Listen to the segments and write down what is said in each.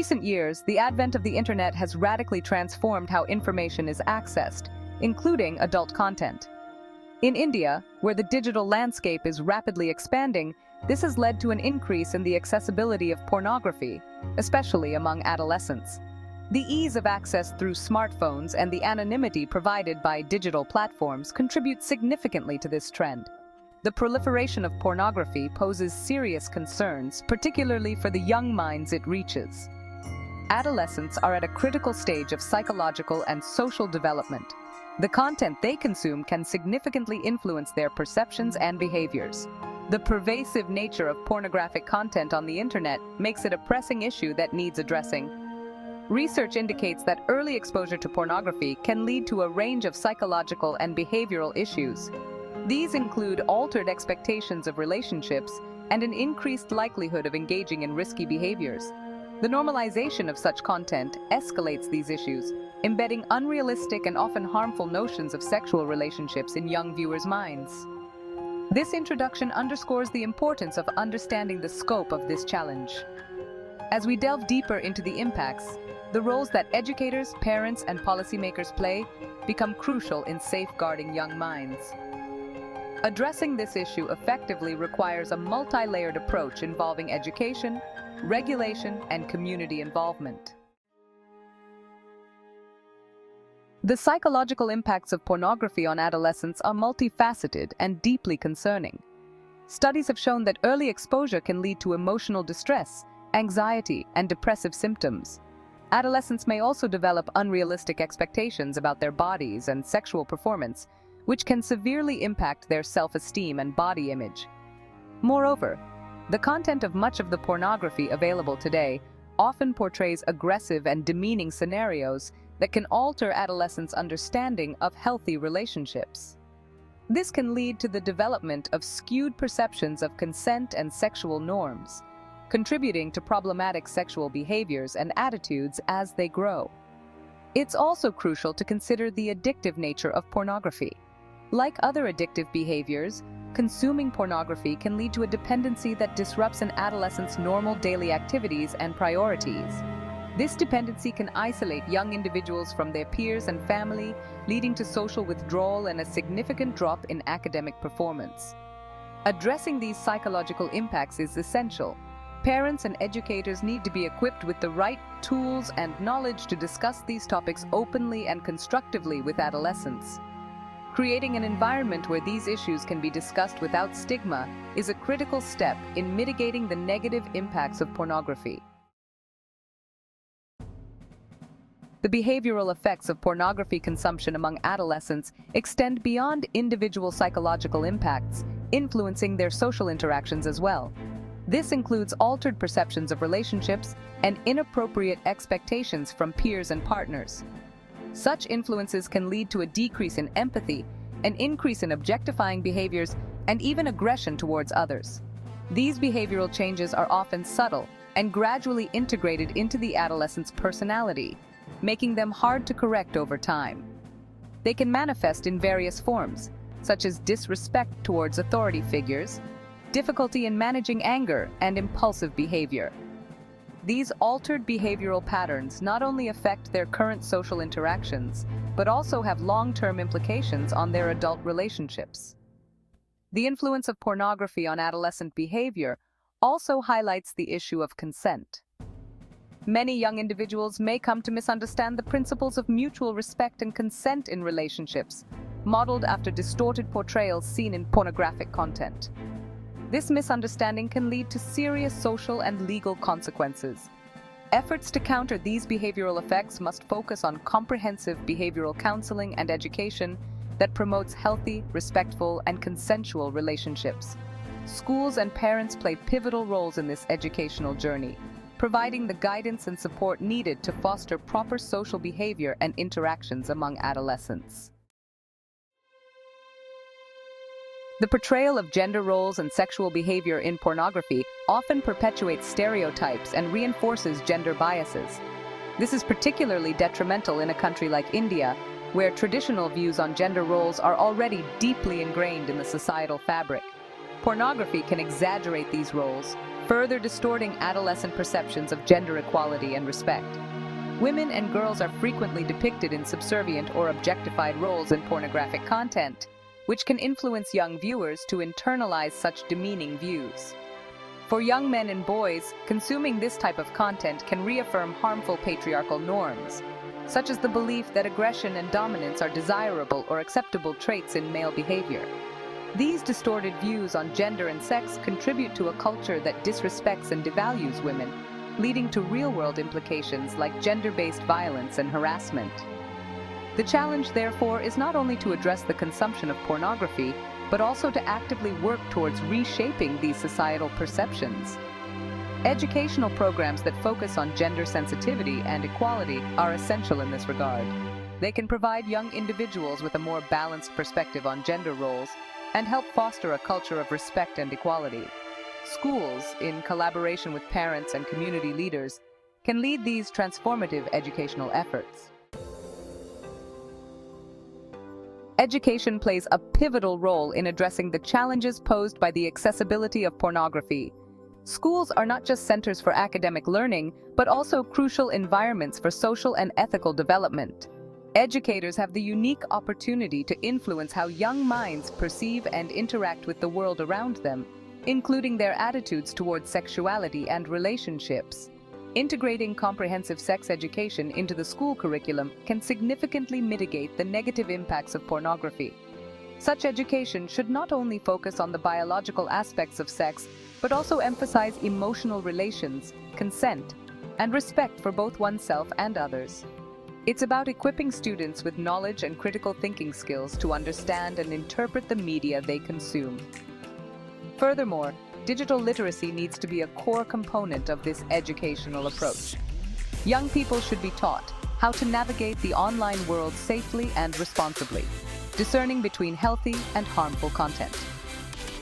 recent years, the advent of the internet has radically transformed how information is accessed, including adult content. In India, where the digital landscape is rapidly expanding, this has led to an increase in the accessibility of pornography, especially among adolescents. The ease of access through smartphones and the anonymity provided by digital platforms contribute significantly to this trend. The proliferation of pornography poses serious concerns, particularly for the young minds it reaches. Adolescents are at a critical stage of psychological and social development. The content they consume can significantly influence their perceptions and behaviors. The pervasive nature of pornographic content on the internet makes it a pressing issue that needs addressing. Research indicates that early exposure to pornography can lead to a range of psychological and behavioral issues. These include altered expectations of relationships and an increased likelihood of engaging in risky behaviors. The normalization of such content escalates these issues, embedding unrealistic and often harmful notions of sexual relationships in young viewers' minds. This introduction underscores the importance of understanding the scope of this challenge. As we delve deeper into the impacts, the roles that educators, parents, and policymakers play become crucial in safeguarding young minds. Addressing this issue effectively requires a multi-layered approach involving education, regulation, and community involvement. The psychological impacts of pornography on adolescents are multifaceted and deeply concerning. Studies have shown that early exposure can lead to emotional distress, anxiety, and depressive symptoms. Adolescents may also develop unrealistic expectations about their bodies and sexual performance, which can severely impact their self-esteem and body image. Moreover, the content of much of the pornography available today often portrays aggressive and demeaning scenarios that can alter adolescents' understanding of healthy relationships. This can lead to the development of skewed perceptions of consent and sexual norms, contributing to problematic sexual behaviors and attitudes as they grow. It's also crucial to consider the addictive nature of pornography. Like other addictive behaviors, consuming pornography can lead to a dependency that disrupts an adolescent's normal daily activities and priorities. This dependency can isolate young individuals from their peers and family, leading to social withdrawal and a significant drop in academic performance. Addressing these psychological impacts is essential. Parents and educators need to be equipped with the right tools and knowledge to discuss these topics openly and constructively with adolescents. Creating an environment where these issues can be discussed without stigma is a critical step in mitigating the negative impacts of pornography. The behavioral effects of pornography consumption among adolescents extend beyond individual psychological impacts, influencing their social interactions as well. This includes altered perceptions of relationships and inappropriate expectations from peers and partners. Such influences can lead to a decrease in empathy, an increase in objectifying behaviors, and even aggression towards others. These behavioral changes are often subtle and gradually integrated into the adolescent's personality, making them hard to correct over time. They can manifest in various forms, such as disrespect towards authority figures, difficulty in managing anger, and impulsive behavior. These altered behavioral patterns not only affect their current social interactions, but also have long-term implications on their adult relationships. The influence of pornography on adolescent behavior also highlights the issue of consent. Many young individuals may come to misunderstand the principles of mutual respect and consent in relationships, modeled after distorted portrayals seen in pornographic content. This misunderstanding can lead to serious social and legal consequences. Efforts to counter these behavioral effects must focus on comprehensive behavioral counseling and education that promotes healthy, respectful, and consensual relationships. Schools and parents play pivotal roles in this educational journey, providing the guidance and support needed to foster proper social behavior and interactions among adolescents. The portrayal of gender roles and sexual behavior in pornography often perpetuates stereotypes and reinforces gender biases. This is particularly detrimental in a country like India, where traditional views on gender roles are already deeply ingrained in the societal fabric. Pornography can exaggerate these roles, further distorting adolescent perceptions of gender equality and respect. Women and girls are frequently depicted in subservient or objectified roles in pornographic content, which can influence young viewers to internalize such demeaning views. For young men and boys, consuming this type of content can reaffirm harmful patriarchal norms, such as the belief that aggression and dominance are desirable or acceptable traits in male behavior. These distorted views on gender and sex contribute to a culture that disrespects and devalues women, leading to real-world implications like gender-based violence and harassment. The challenge, therefore, is not only to address the consumption of pornography, but also to actively work towards reshaping these societal perceptions. Educational programs that focus on gender sensitivity and equality are essential in this regard. They can provide young individuals with a more balanced perspective on gender roles and help foster a culture of respect and equality. Schools, in collaboration with parents and community leaders, can lead these transformative educational efforts. Education plays a pivotal role in addressing the challenges posed by the accessibility of pornography. Schools are not just centers for academic learning, but also crucial environments for social and ethical development. Educators have the unique opportunity to influence how young minds perceive and interact with the world around them, including their attitudes towards sexuality and relationships. Integrating comprehensive sex education into the school curriculum can significantly mitigate the negative impacts of pornography. Such education should not only focus on the biological aspects of sex, but also emphasize emotional relations, consent, and respect for both oneself and others. It's about equipping students with knowledge and critical thinking skills to understand and interpret the media they consume. Furthermore, digital literacy needs to be a core component of this educational approach. Young people should be taught how to navigate the online world safely and responsibly, discerning between healthy and harmful content.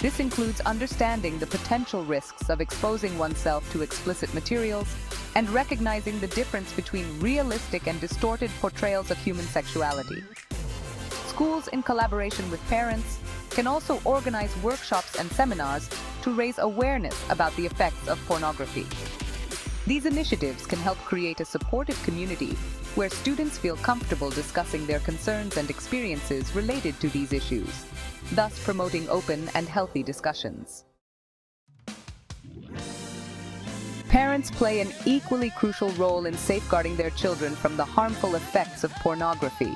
This includes understanding the potential risks of exposing oneself to explicit materials and recognizing the difference between realistic and distorted portrayals of human sexuality. Schools, in collaboration with parents, can also organize workshops and seminars to raise awareness about the effects of pornography. These initiatives can help create a supportive community where students feel comfortable discussing their concerns and experiences related to these issues, thus promoting open and healthy discussions. Parents play an equally crucial role in safeguarding their children from the harmful effects of pornography.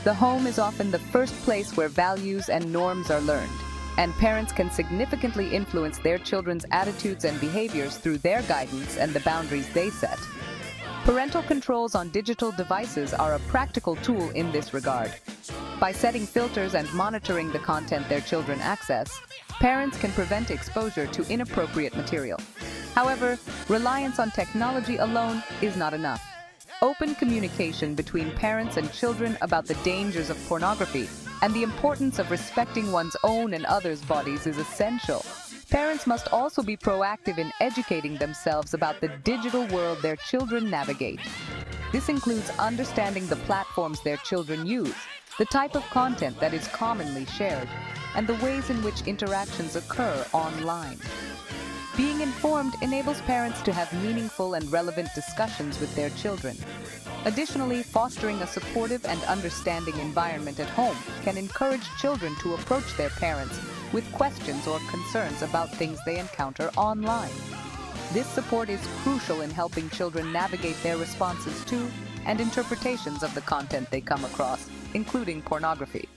The home is often the first place where values and norms are learned, and parents can significantly influence their children's attitudes and behaviors through their guidance and the boundaries they set. Parental controls on digital devices are a practical tool in this regard. By setting filters and monitoring the content their children access, parents can prevent exposure to inappropriate material. However, reliance on technology alone is not enough. Open communication between parents and children about the dangers of pornography and the importance of respecting one's own and others' bodies is essential. Parents must also be proactive in educating themselves about the digital world their children navigate. This includes understanding the platforms their children use, the type of content that is commonly shared, and the ways in which interactions occur online. Being informed enables parents to have meaningful and relevant discussions with their children. Additionally, fostering a supportive and understanding environment at home can encourage children to approach their parents with questions or concerns about things they encounter online. This support is crucial in helping children navigate their responses to and interpretations of the content they come across, including pornography.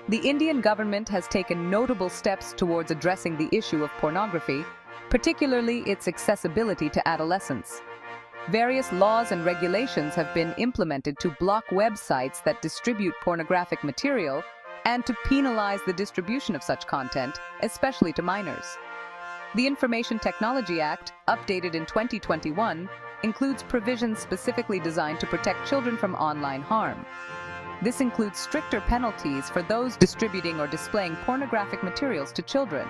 The Indian government has taken notable steps towards addressing the issue of pornography, particularly its accessibility to adolescents. Various laws and regulations have been implemented to block websites that distribute pornographic material and to penalize the distribution of such content, especially to minors. The Information Technology Act, updated in 2021, includes provisions specifically designed to protect children from online harm. This includes stricter penalties for those distributing or displaying pornographic materials to children.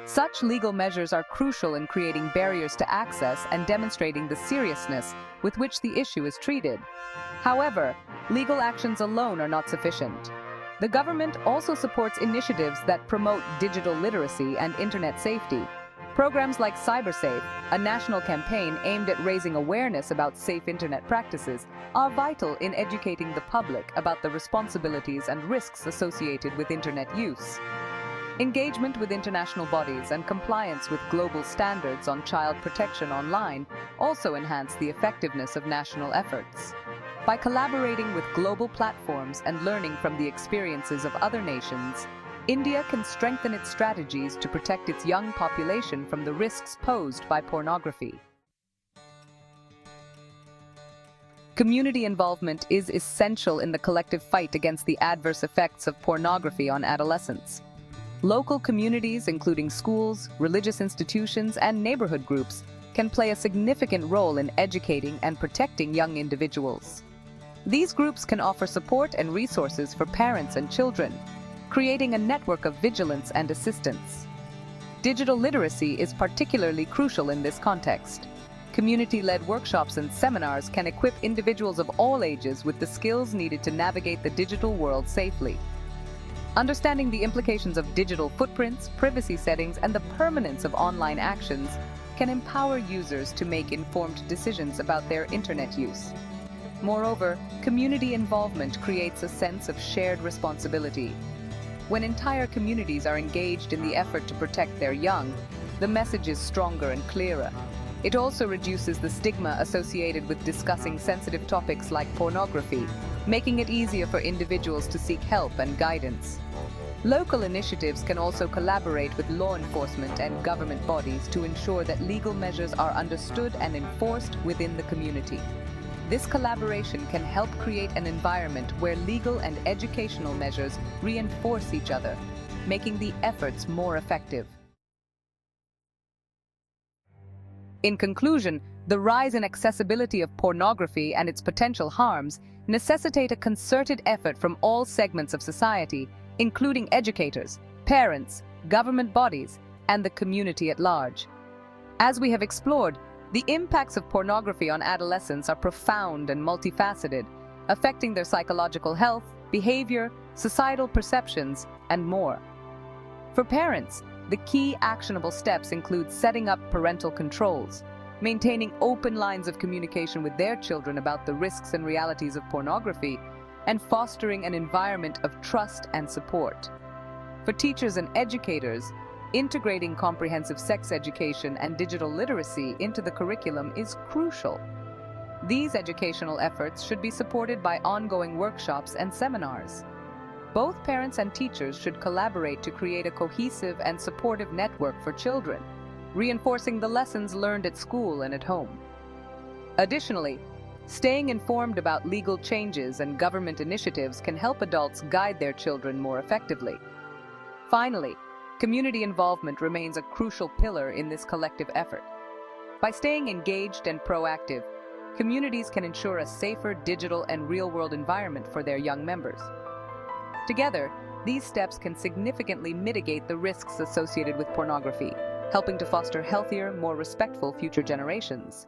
Such legal measures are crucial in creating barriers to access and demonstrating the seriousness with which the issue is treated. However, legal actions alone are not sufficient. The government also supports initiatives that promote digital literacy and internet safety. Programs like CyberSafe, a national campaign aimed at raising awareness about safe internet practices, are vital in educating the public about the responsibilities and risks associated with internet use. Engagement with international bodies and compliance with global standards on child protection online also enhance the effectiveness of national efforts. By collaborating with global platforms and learning from the experiences of other nations, India can strengthen its strategies to protect its young population from the risks posed by pornography. Community involvement is essential in the collective fight against the adverse effects of pornography on adolescents. Local communities, including schools, religious institutions, and neighborhood groups, can play a significant role in educating and protecting young individuals. These groups can offer support and resources for parents and children, creating a network of vigilance and assistance. Digital literacy is particularly crucial in this context. Community-led workshops and seminars can equip individuals of all ages with the skills needed to navigate the digital world safely. Understanding the implications of digital footprints, privacy settings, and the permanence of online actions can empower users to make informed decisions about their internet use. Moreover, community involvement creates a sense of shared responsibility. When entire communities are engaged in the effort to protect their young, the message is stronger and clearer. It also reduces the stigma associated with discussing sensitive topics like pornography, making it easier for individuals to seek help and guidance. Local initiatives can also collaborate with law enforcement and government bodies to ensure that legal measures are understood and enforced within the community. This collaboration can help create an environment where legal and educational measures reinforce each other, making the efforts more effective. In conclusion, the rise in accessibility of pornography and its potential harms necessitate a concerted effort from all segments of society, including educators, parents, government bodies, and the community at large. As we have explored, the impacts of pornography on adolescents are profound and multifaceted, affecting their psychological health, behavior, societal perceptions, and more. For parents, the key actionable steps include setting up parental controls, maintaining open lines of communication with their children about the risks and realities of pornography, and fostering an environment of trust and support. For teachers and educators, integrating comprehensive sex education and digital literacy into the curriculum is crucial. These educational efforts should be supported by ongoing workshops and seminars. Both parents and teachers should collaborate to create a cohesive and supportive network for children, reinforcing the lessons learned at school and at home. Additionally, staying informed about legal changes and government initiatives can help adults guide their children more effectively. Finally, community involvement remains a crucial pillar in this collective effort. By staying engaged and proactive, communities can ensure a safer digital and real-world environment for their young members. Together, these steps can significantly mitigate the risks associated with pornography, helping to foster healthier, more respectful future generations.